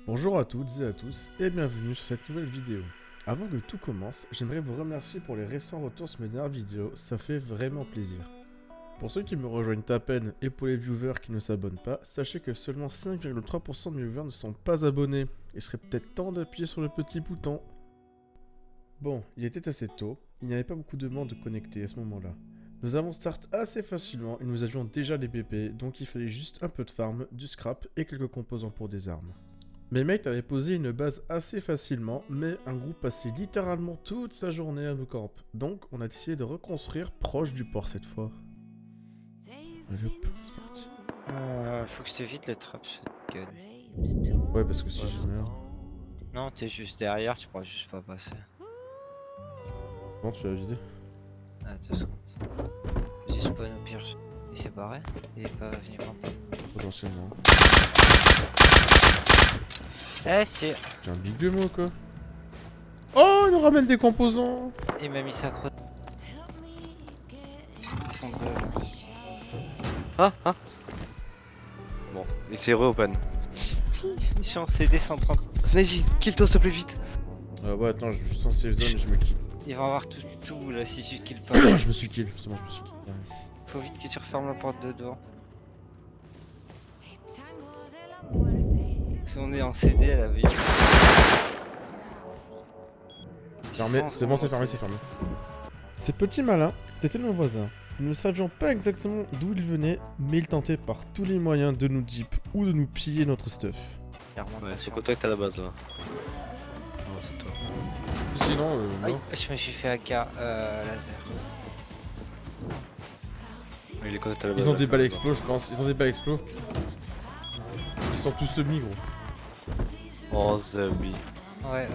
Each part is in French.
Bonjour à toutes et à tous et bienvenue sur cette nouvelle vidéo. Avant que tout commence, j'aimerais vous remercier pour les récents retours sur mes dernières vidéos, ça fait vraiment plaisir. Pour ceux qui me rejoignent à peine et pour les viewers qui ne s'abonnent pas, sachez que seulement 5,3% de mes viewers ne sont pas abonnés. Il serait peut-être temps d'appuyer sur le petit bouton. Bon, il était assez tôt, il n'y avait pas beaucoup de monde connecté à ce moment-là. Nous avons start assez facilement et nous avions déjà des BP, donc il fallait juste un peu de farm, du scrap et quelques composants pour des armes. Mes mates avaient posé une base assez facilement, mais un groupe passait littéralement toute sa journée à nous camp. Donc on a décidé de reconstruire proche du port cette fois. Allez hop, c'est parti. Faut que je t'évite le trap shotgun. Ouais, parce que si je meurs... Non, t'es juste derrière, tu pourras juste pas passer. Comment tu l'as vidé? Ah, 2 secondes. J'ai spawn au pire. Il s'est barré. Il est pas venu camper. Potentiellement. Eh, c'est. J'ai un big de moi quoi. Oh, il nous ramène des composants. Il m'a mis sa crotte. Ils sont deux là. Ah. Bon, et c'est re-open. Ils sont en CD 130. Snazy, kill-toi s'il te plaît vite. Ouais, attends, je suis juste en safe zone et je me kill. Il va avoir tout là si tu te kills pas. Je me suis kill, c'est bon, je me suis kill. Faut vite que tu refermes la porte de devant. Si on est en CD à la vie. Fermé, c'est bon, c'est fermé, c'est fermé. Ces petits malins étaient nos voisins. Nous ne savions pas exactement d'où ils venaient, mais ils tentaient par tous les moyens de nous deep ou de nous piller notre stuff. Ouais, c'est contact à la base là. Non, c'est toi. Sinon, Aïe, non. je me suis fait AK laser. Il est contact à la base. Ils ont là, des quand balles même. explos, je pense. Ils ont des balles explos. Ils sont tous semi, gros. Oh, Zabi. Ouais.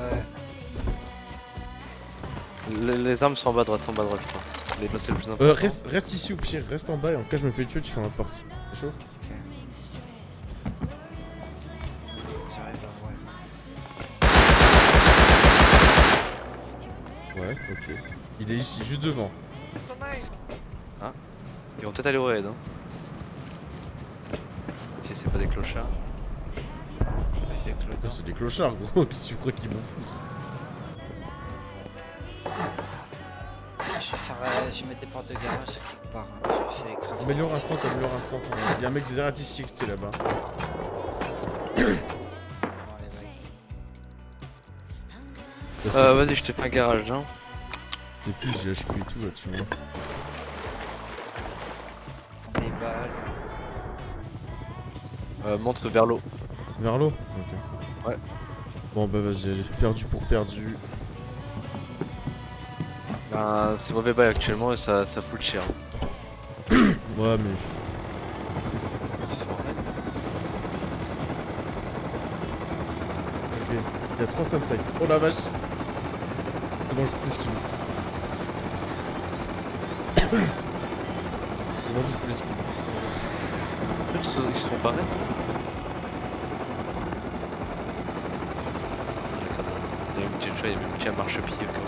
Les armes sont en bas à droite, je crois. Les balles, c'est le plus important. Reste ici au pire, reste en bas et en cas je me fais tuer, tu fais ma porte. C'est chaud? Ok. J'arrive là, ouais. Ouais, ok. Il est ici, juste devant. Ils vont peut-être aller au raid. Hein. Si c'est pas des clochards. C'est Claude. C'est des clochards, gros. Qu'est-ce que tu crois qu'ils vont foutre? Je vais mettre des portes de garage quelque part. Hein. Je fais crafter. Améliore instant. Il y a un mec derrière ici XT là-bas. Vas-y, je te fais un garage. Hein. T'es plus, j'ai HP et tout là-dessus. Hein. Des balles. Montre vers l'eau. Vers l'eau? Ok. Ouais. Bon bah vas-y, allez. Perdu pour perdu. Ben, c'est mauvais bail actuellement et ça fout cher. Ouais, mais. Ils sont en raid. Ok. Il y a 3 subsides. Oh la vache! C'est bon, je vous esquive. C'est bon, je vous esquive. En fait, ils sont pas raids. Il y a une petite chose, il y a même un marche-pied au cas où.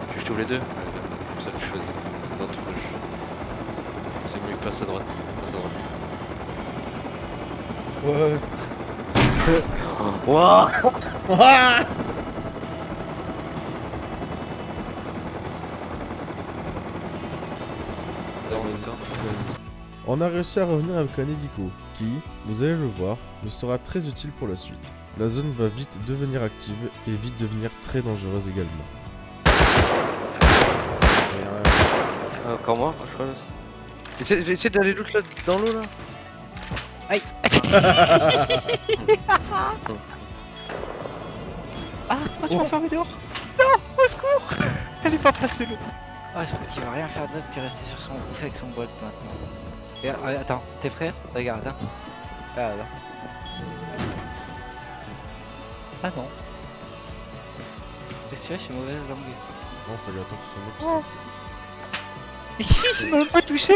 Tu veux que je t'ouvre les deux? Comme ça tu choisis. Dans ton rouge. C'est mieux que passe à droite. Passe à droite. Ouais. Wouah! On a réussi à revenir avec un hélico qui, vous allez le voir, nous sera très utile pour la suite. La zone va vite devenir active et vite devenir très dangereuse également. Encore moi, je crois. Essaye d'aller loot là dans l'eau là. Aïe. Ah, tu m'as fermé dehors. Non, au secours. Elle est pas passée l'eau. Ah, je crois qu'il va rien faire d'autre que rester sur son bouffe avec son bot maintenant. Regarde, attends, t'es prêt? Regarde, hein. Regarde. Ah non. Qu'est-ce que tu veux, je suis mauvaise langue. Non, fallait attendre que ce soit Il m'a même pas touché.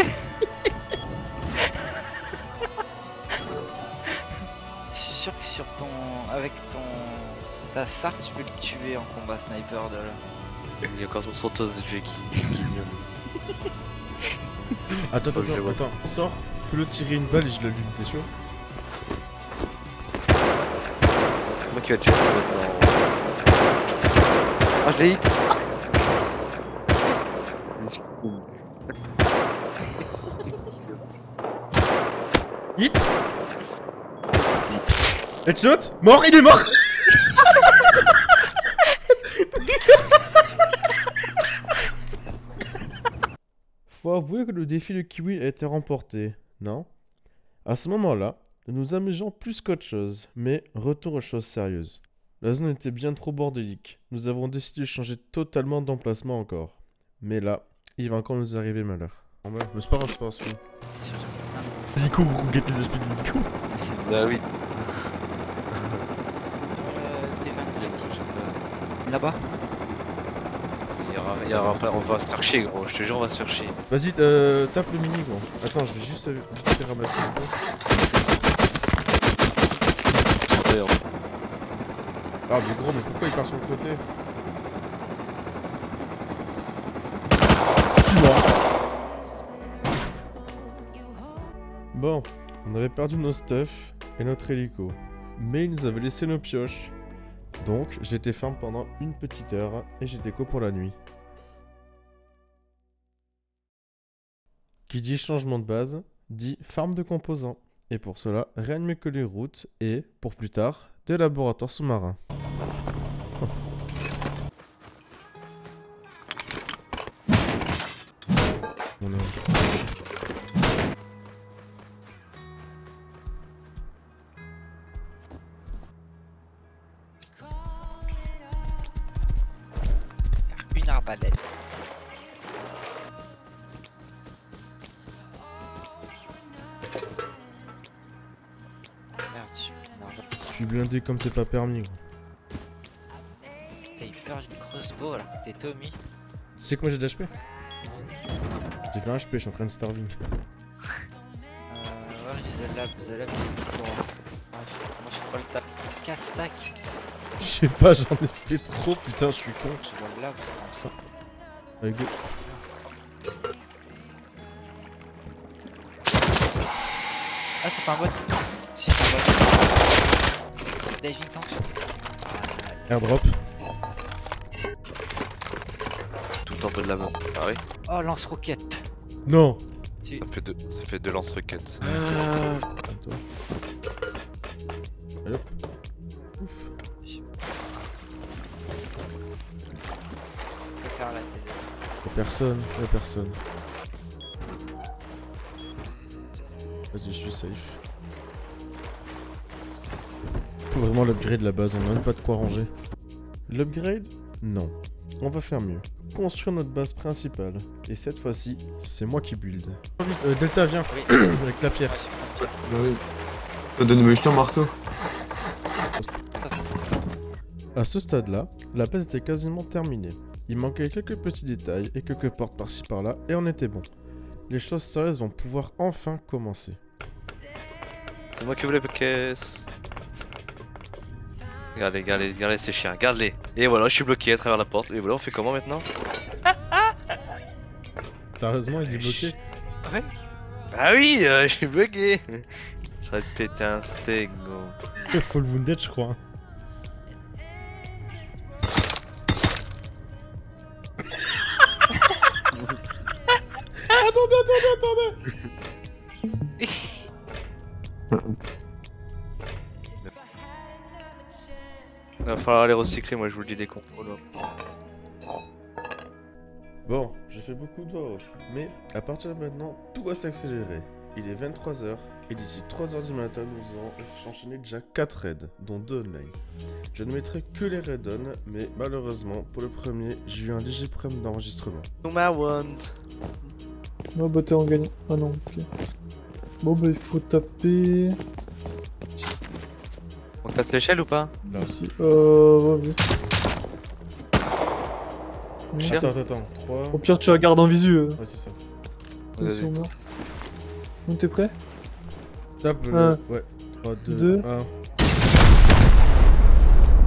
Je suis sûr que sur ton... avec ta SAR tu peux le tuer en combat sniper de là. Il y a encore son sauteuse de Jackie. Attends, Je le vois. sors, fais-le tirer une balle et je l'allume, t'es sûr? qui va tuer ça maintenant. Ah, je l'ai hit. Hit. Headshot. Mort, il est mort. Faut avouer que le défi de Kiwi a été remporté, non? À ce moment-là, nous nous amusions plus qu'autre chose, mais retour aux choses sérieuses. La zone était bien trop bordélique. Nous avons décidé de changer totalement d'emplacement encore. Mais là, il va encore nous arriver malheur. Mais c'est pas grave, c'est pas grave. Nico, guette les HP de Nico. Bah oui. T25. Là-bas. Il y aura pas, on va se faire chier gros, je te jure on va se faire chier. Vas-y, tape le mini gros. Attends, je vais juste vite fait ramasser un peu. Ah mais gros, mais pourquoi il part sur le côté? Je suis mort. Bon, on avait perdu nos stuff et notre hélico. Mais il nous avait laissé nos pioches. Donc, j'étais ferme pendant une petite heure et j'étais co pour la nuit. Qui dit changement de base, dit farm de composants. Et pour cela, rien de mieux que les routes et, pour plus tard, des laboratoires sous-marins. Mon ange. Une arbalète. Merde, je suis une arbalète. Je suis blindé comme c'est pas permis. Gros. T'as eu peur d'une crossbow alors que t'es Tommy. Tu sais combien j'ai d'HP? J'ai fait un HP, je suis en train de starving. Ouais, j'ai The Lab, c'est pour. Moi je suis pas le tap. 4 stacks. Je sais pas, j'en ai fait trop, putain, je suis con. Je vois le lab, ça. Allez, go. Ah, c'est pas un bot. Si, c'est un bot. Dave tank. Airdrop. Tout en bas de la main. Ah oui. Oh, lance-roquette. Non. Si. Ça fait deux lance-roquettes. Attends. Allez hop. Ouf. Je peux faire la télé. Y'a personne, y'a personne. Vas-y, je suis safe. Faut vraiment l'upgrade la base, on a même pas de quoi ranger. L'upgrade? Non. On va faire mieux. Construire notre base principale. Et cette fois-ci, c'est moi qui build. Delta, viens. Oui. Avec la pierre. Bah oui. Donne-moi juste un marteau. À ce stade-là, la base était quasiment terminée. Il manquait quelques petits détails et quelques portes par-ci par-là, et on était bon. Les choses sérieuses vont pouvoir enfin commencer. C'est moi qui voulais les caisses. Regardez ces chiens, regarde-les. Et voilà, je suis bloqué à travers la porte. Et voilà, on fait comment maintenant? Sérieusement, il est bloqué? Ouais. Ah oui, je suis bloqué. J'aurais pété un steak, gros. Full wounded, je crois. Attendez. Il va falloir les recycler, moi je vous le dis des cons. Oh là. Bon, j'ai fait beaucoup de voix off, mais à partir de maintenant, tout va s'accélérer. Il est 23h, et d'ici 3h du matin, nous allons enchaîner déjà 4 raids, dont 2 online. Je ne mettrai que les raids on, mais malheureusement, pour le premier, j'ai eu un léger problème d'enregistrement. To my want. Oh bah t'es en gagnant. Ah non, ok. Bon bah il faut taper... On casse l'échelle ou pas? Là. Ici. Vas-y. Cher. Attends, 3... Au pire tu regardes en visu. Ouais, c'est ça. Vas-y. Sur moi. Donc t'es prêt? Tape le... Un, Ouais, 3, 2, deux.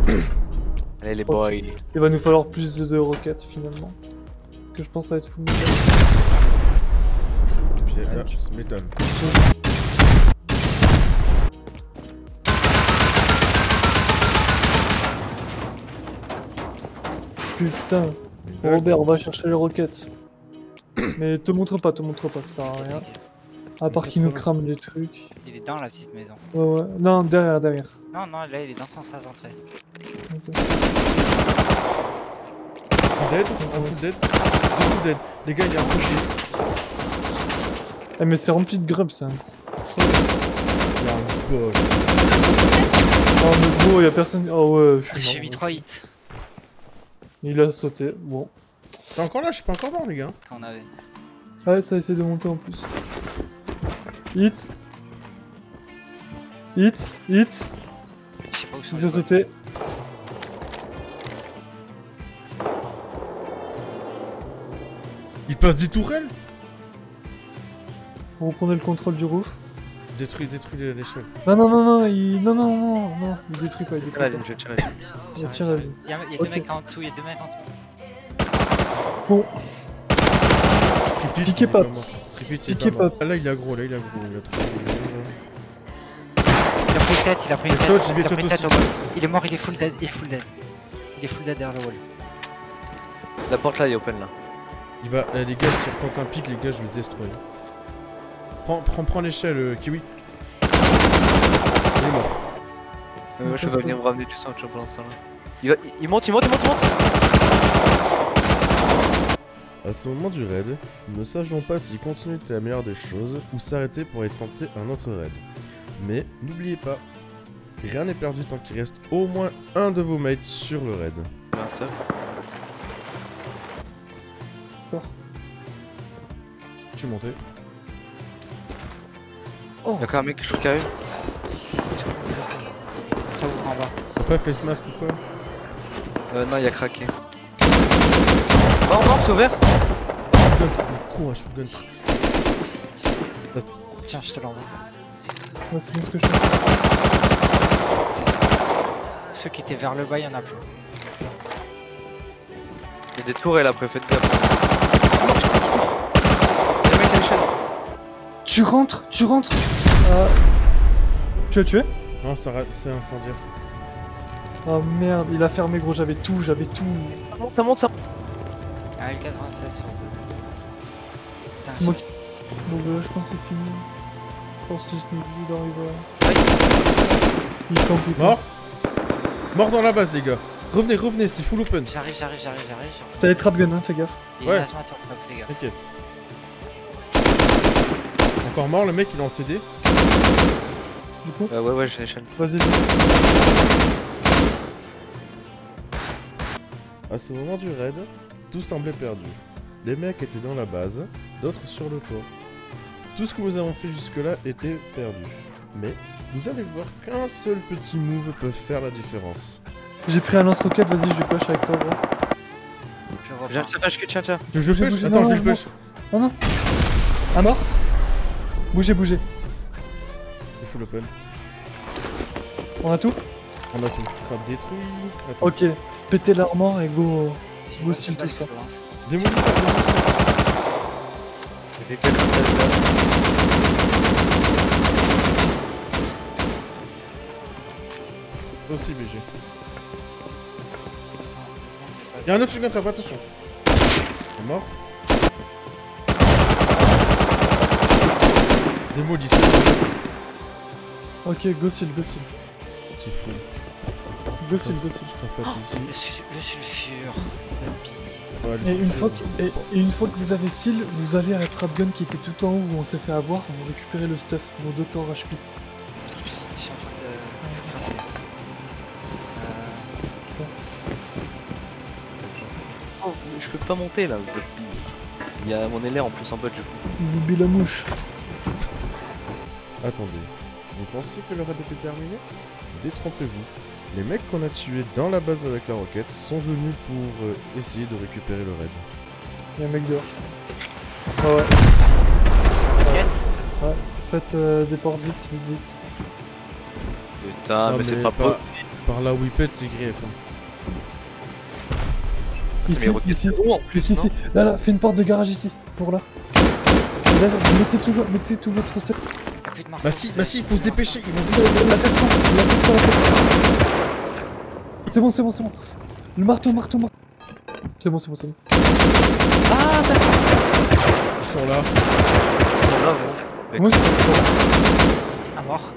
1... Allez les boys. Il va nous falloir plus de roquettes finalement. Que je pense ça va être fou. Puis là, ça m'étonne. putain. Bon, Robert, on va chercher les roquettes. Mais te montre pas, ça sert à rien. À part qu'il nous crame les trucs. Il est dans la petite maison. Ouais. Non, derrière. Non, là, il est dans son sas d'entrée. Ok. Dead, un full dead, deux full dead. Les gars, il y a un full dead. Eh, mais c'est rempli de grubs, ça. Il y a un bol. Oh, mais gros, y'a personne. Oh, ouais, je suis J'ai mort. mis 3 hits Il a sauté. Bon. T'es encore là? Je suis pas encore mort, les gars. qu'on avait. Ouais, ça essaie de monter en plus. Hit. Hit. Je sais pas où sont Il les a bots. sauté. Il passe des tourelles? Vous reprenez le contrôle du roof. Détruis l'échelle. Non, il détruit pas, il détruit Tiens la ligne, pas. je tiens la ligne. Il tire la vie. Il y a Ok. deux mecs en dessous, il y a deux mecs en dessous. Bon, Piquez pas. Piquez pas. Là, il est aggro, Il a trop... Il a pris une tête, il a pris une Et tête. Todd, j'ai Il bien a pris une Todd tête au aussi. bot. Il est mort, il est full dead. Il est full dead derrière le wall. La porte là est open là. Il va... les gars, s'il retente un pic, les gars, je le destroy. Prends l'échelle, Kiwi. Il est mort. Moi je ça vais se venir fait. me ramener du sang tu vois, pour l'instant là. Il monte. À ce moment du raid, nous ne savions pas si continuer était la meilleure des choses ou s'arrêter pour aller tenter un autre raid. Mais n'oubliez pas, rien n'est perdu tant qu'il reste au moins un de vos mates sur le raid. Il y a un stuff. Je suis monté. Oh, Il y a encore un mec que je trouve qui arrive. ça ouvre en bas. T'as pas face mask ou quoi? Non il a craqué. Mort, c'est ouvert. Shotgun, le con à shotgun. Tiens, je te l'envoie. Ouais, c'est bien ce que je fais. Ceux qui étaient vers le bas, il y en a plus. Il y a des tourelles après, faites gaffe. Il y a un mec à l'échelle. Tu rentres. Tu l'as tué? Non, c'est incendiaire. Oh merde, il a fermé gros, j'avais tout. Ça monte. Ah, L96 sur ça. C'est moi qui... Bon bah je pense que c'est fini. Je pense que Sneaky arrive. Il campe. Mort. Mort dans la base, les gars. Revenez, c'est full open. J'arrive. T'as les trap guns, hein, fais gaffe. Il Ouais. est laisse-moi sur le top, fais gaffe. T'inquiète. Encore mort, le mec, il est en CD. Du coup, Ouais, j'ai l'échelle. vas-y. À ce moment du raid, tout semblait perdu. Les mecs étaient dans la base, d'autres sur le toit. Tout ce que nous avons fait jusque-là était perdu. Mais vous allez voir qu'un seul petit move peut faire la différence. J'ai pris un lance-roquette, vas-y, je vais push avec toi, gros. Je J'ai un repars. tapage que tiens. Je Bougez, push. bougez, Attends, non, je vais le non. push. Non. À mort. Bougez. Il est full open. On a tout? On a tout. Trap détruit. Attends. Ok. Pétez l'armor et go. J'ai Go pas- steal j'ai pas tout ça. l'explo, hein. Démolis ça. J'ai fait quelques tapes Aussi BG. Attends, 2 secondes, j'ai pas- Y'a un autre shotgun trap, attention. Il est mort. Démolis ça. Ok, go steal. C'est fou. Go steal. Je crapote ici. Le sulfure, ça pille. Ouais, le Et une sulfure, fois que, et une fois que vous avez seal, vous allez à la trap gun qui était tout en haut où on s'est fait avoir, vous récupérez le stuff, nos 2 corps HP. Je suis en train de cracher. Oh, je peux pas monter là. Il y a mon LR en plus en bot du coup. Zibi la mouche. Attendez, vous pensez que le raid était terminé? Détrompez-vous. Les mecs qu'on a tués dans la base avec la roquette sont venus pour essayer de récupérer le raid. Y'a un mec dehors, je crois. Ah ouais. T'inquiète. Faites des portes vite. Putain, Non, mais c'est mais pas pas- possible. Par là où il pète, c'est grief. Hein. Ici, Mais roquette, ici, c'est haut en plus. ici. non Là, fais une porte de garage ici, pour là. Et là, mettez tout votre stuff. Plus de marque. Bah si, il faut se dépêcher, ils vont La tête pas, la tête. C'est bon. Le marteau. C'est bon, c'est bon, c'est bon. Ah, d'accord. Ils sont là. Ils sont là, bon. Moi, c'est pas À mort.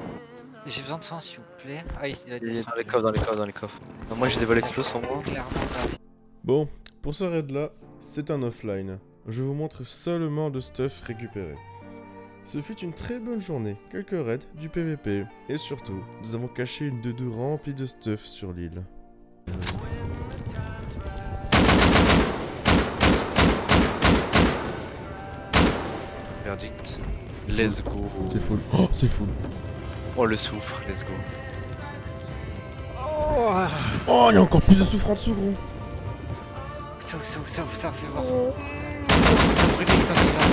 J'ai besoin de soins, s'il vous plaît. Ah, il a Il des est dans les coffres, dans les coffres, dans les coffres. Non, moi j'ai des vols explos en moi. Clairement, merci. Bon, pour ce raid là, c'est un offline. Je vous montre seulement le stuff récupéré. Ce fut une très bonne journée, quelques raids, du PVP, et surtout, nous avons caché une 2-2 remplie de stuff sur l'île. Verdict. Let's go. C'est full. Oh, c'est full. Oh le soufre, let's go. Oh, il y a encore plus de souffre en dessous, gros. Ça fait voir. Ça brûle comme ça.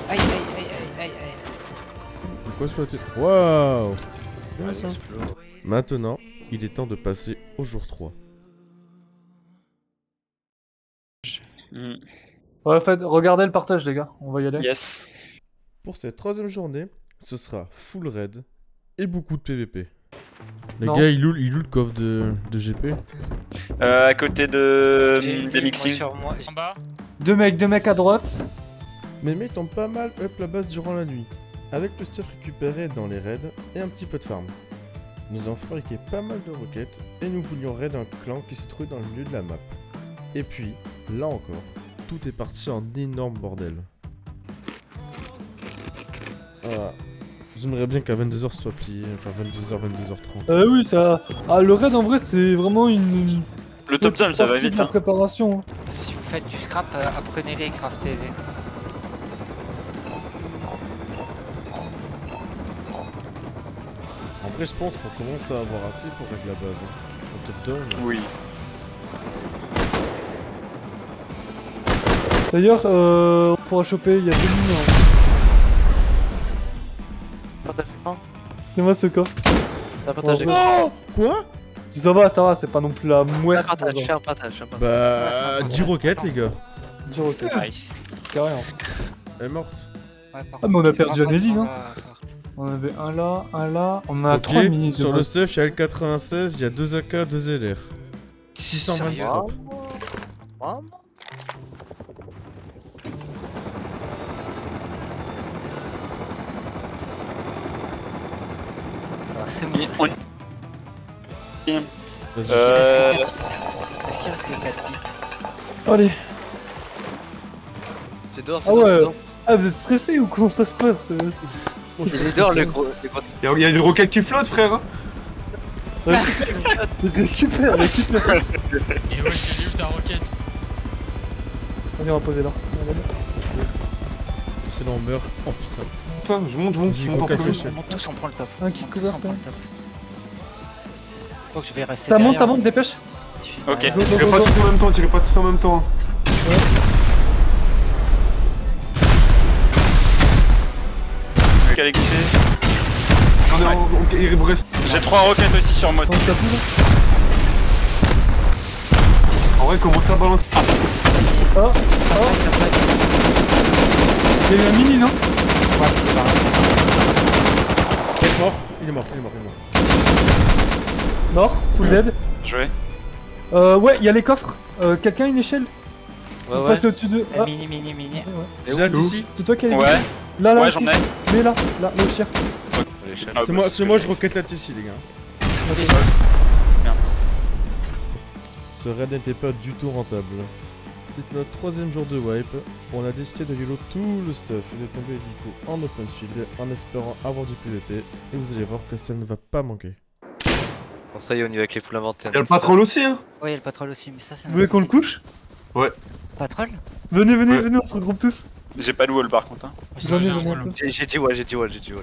Aïe, aïe, aïe, aïe, aïe, aïe. De quoi soit il Waouh. Bien Ah, ça. explose. Maintenant, il est temps de passer au jour 3. Ouais, en fait, regardez le partage, les gars. On va y aller. Yes. Pour cette troisième journée, ce sera full raid et beaucoup de PVP. Les Non. gars, il loue le coffre de GP. À côté de J'ai des mis mixing. sur moi. En bas. Deux mecs à droite. Mes mates ont pas mal up la base durant la nuit, avec le stuff récupéré dans les raids et un petit peu de farm. Nous avons fabriqué pas mal de roquettes et nous voulions raid un clan qui se trouvait dans le milieu de la map. Et puis, là encore, tout est parti en énorme bordel. Voilà. J'aimerais bien qu'à 22h soit plié, enfin 22h, 22h30. Oui, ça. Ah, le raid en vrai, c'est vraiment une. Le top zone, ça va partie vite. de la Hein. préparation. Si vous faites du scrap, apprenez-les, craftez-les. En vrai, je pense qu'on commence à avoir assez pour régler la base. En top down. Oui. D'ailleurs, on pourra choper, il y a 2 minutes. Partage l'écran. C'est moi ce coffre. T'as partagé Oh, l'écran. Quoi? Ça va, c'est pas non plus la mouette. Fais un partage. Bah, 10 roquettes, les gars. Dire ok, Nice. carrément. Elle est morte. Ouais, par Ah, mais on a contre, perdu tu Anneli, vas pas non dans la porte. On avait un là, on a Ok, 3 minutes. sur le stuff, il y a L96, il y a 2 AK, 2 LR. 620 Sérieux scrap. Ah, c'est bon. On- Vas-y, Est-ce qu'il reste que 4 pics? Allez. C'est dehors, Ah c'est dehors, ouais. c'est dehors. Ah, vous êtes stressé ou comment ça se passe C'est dehors les gros. Il y a une roquette qui flotte, frère. Hein. Récupère. Et ouais, j'ai lu ta roquette. Vas-y, on va poser là. c'est là, on meurt. Oh putain. Putain, je monte Vas-y, en roquette premier. échelle. On monte tous, on prend le top. Un qui On monte couvert, tous, on prend le top. Je crois que je vais rester Ça monte, derrière. dépêche. Je suis Ok. derrière. Go, go, Tirez go, pas go. tous en même temps, tirez pas tous en même temps. Quel XP. Il vous reste. J'ai 3 roquettes aussi sur moi. On tape où, En vrai, commencez à balancer. là Oh, il y a eu un mini, non Il est mort. Il est mort. Mort, full dead. Joué. Ouais, il y a les coffres. Quelqu'un a une échelle Ouais, Faut ouais. passer au-dessus de. Ah, Mini. J'ai hâte ici. c'est toi qui as les Ouais. échelles. Là, Ouais, ici. j'en ai. Mais là, au tir. L'échelle. Ah, C'est bah, moi, je roquette la Tessie, les gars. Ce raid n'était pas du tout rentable. C'est notre troisième jour de wipe. On a décidé de yellow tout le stuff et de tomber du coup en open field en espérant avoir du PVP. Et vous allez voir que ça ne va pas manquer. Bon, ça y est, on y va avec les foules inventaires. Il y a le patrol aussi, hein. Ouais, il y a le patrol aussi, mais ça c'est. Vous voulez qu'on le couche Patrol? Venez, Ouais. on se regroupe tous. J'ai pas de wall par contre. Hein. J'en ai un peu. J'ai dit wall.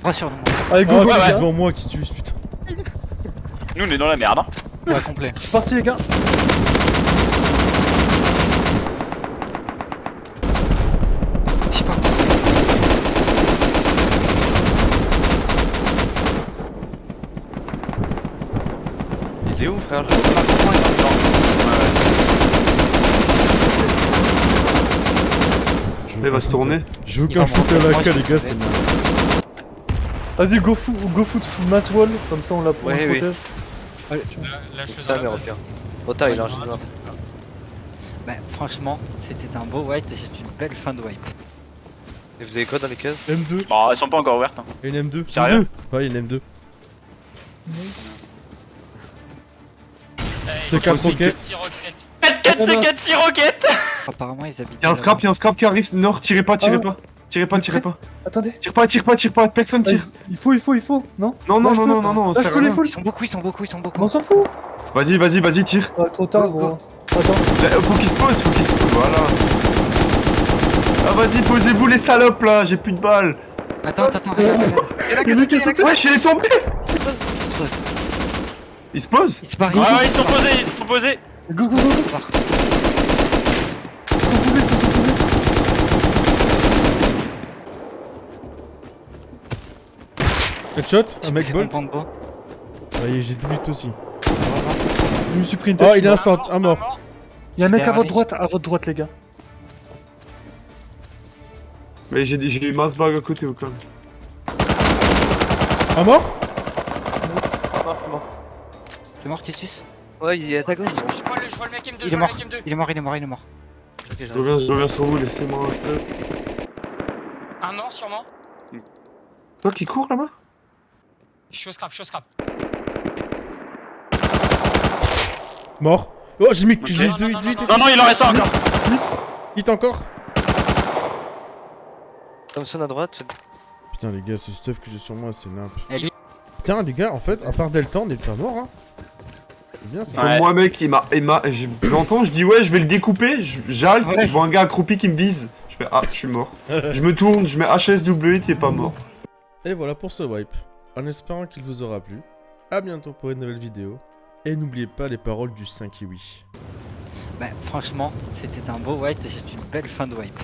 Prends sur nous. Allez, go, Oh, go, les il est gars. devant moi qui tue, putain. Nous on est dans la merde. Hein. Ouais, complet. C'est parti, les gars. Je sais pas. Il est où, frère? Je veux Il va se tourner. Je veux Il qu'un va shoot monter. à la Moi, K, je les gars, vais- c'est mal. Vas-y, go foot mass wall. Comme ça, on la Ouais, on oui. protège. Là, je fais Ça, dans mais la reviens. Rota, il a un page. gilet. Bah franchement, c'était un beau wipe et c'est une belle fin de wipe. Et vous avez quoi dans les cases? M2. Bon, elles sont pas encore ouvertes. Hein. Et une M2. Sérieux? Ouais, une M2. Hey, C'est 4 roquettes. 6 roquettes. 4 c'est 4 6 roquettes. Apparemment ils habitent. Y'a un scrap qui arrive. Nord, tirez pas. Tirez pas, Attendez. Tire pas, personne tire. Il faut, non? Non, Là, je peux. non, Là, c'est je peux les rien. full. Ils sont beaucoup. On s'en fout. Vas-y, tire. Trop tard, Go, go. gros. Attends. Faut qu'il se pose, voilà. Ah, vas-y, posez-vous les salopes là, j'ai plus de balles. Attends. Le mec, il s'en fout. Wesh, il est tombé. Il se pose. Il se pose. Il se barre. Ouais, ils sont posés. Go. Il se barre. Ils se sont posés. Headshot, un mec Fais bolt. comprendre, beau. Ouais, j'ai doublé aussi. Je me suis pris une Oh, tête. il est instant, un mort. Il y a un mec à Derrière votre droite, les gars. Mais j'ai masse bag à côté au cas. Un mort? T'es mort, Titus? Ouais, il est à ta gauche. Je vois le mec M2, Il je est vois mort. le mec M2. Il est mort. Ok, Je j'arrive. reviens sur vous, laissez-moi un stuff. Un mort sûrement. Toi qui cours là-bas? Je suis au scrap. Mort. Oh, j'ai mis que tu Ok. hit, Non, il en reste un encore. hit encore. Thompson à droite. Putain, les gars, ce stuff que j'ai sur moi, c'est nimp. Et lui, Putain, les gars, en fait, à part Delta, on est pas mort, hein. C'est bien ça. Ouais. Moi, mec, j'entends, je dis ouais, je vais le découper, j'halte, Ouais. je vois un gars accroupi qui me vise. Je fais ah, je suis mort. Je me tourne, je mets HSW, t'es pas mort. Et voilà pour ce wipe. En espérant qu'il vous aura plu. A bientôt pour une nouvelle vidéo. Et n'oubliez pas les paroles du 5 kiwi. bah franchement, c'était un beau wipe et c'est une belle fin de wipe.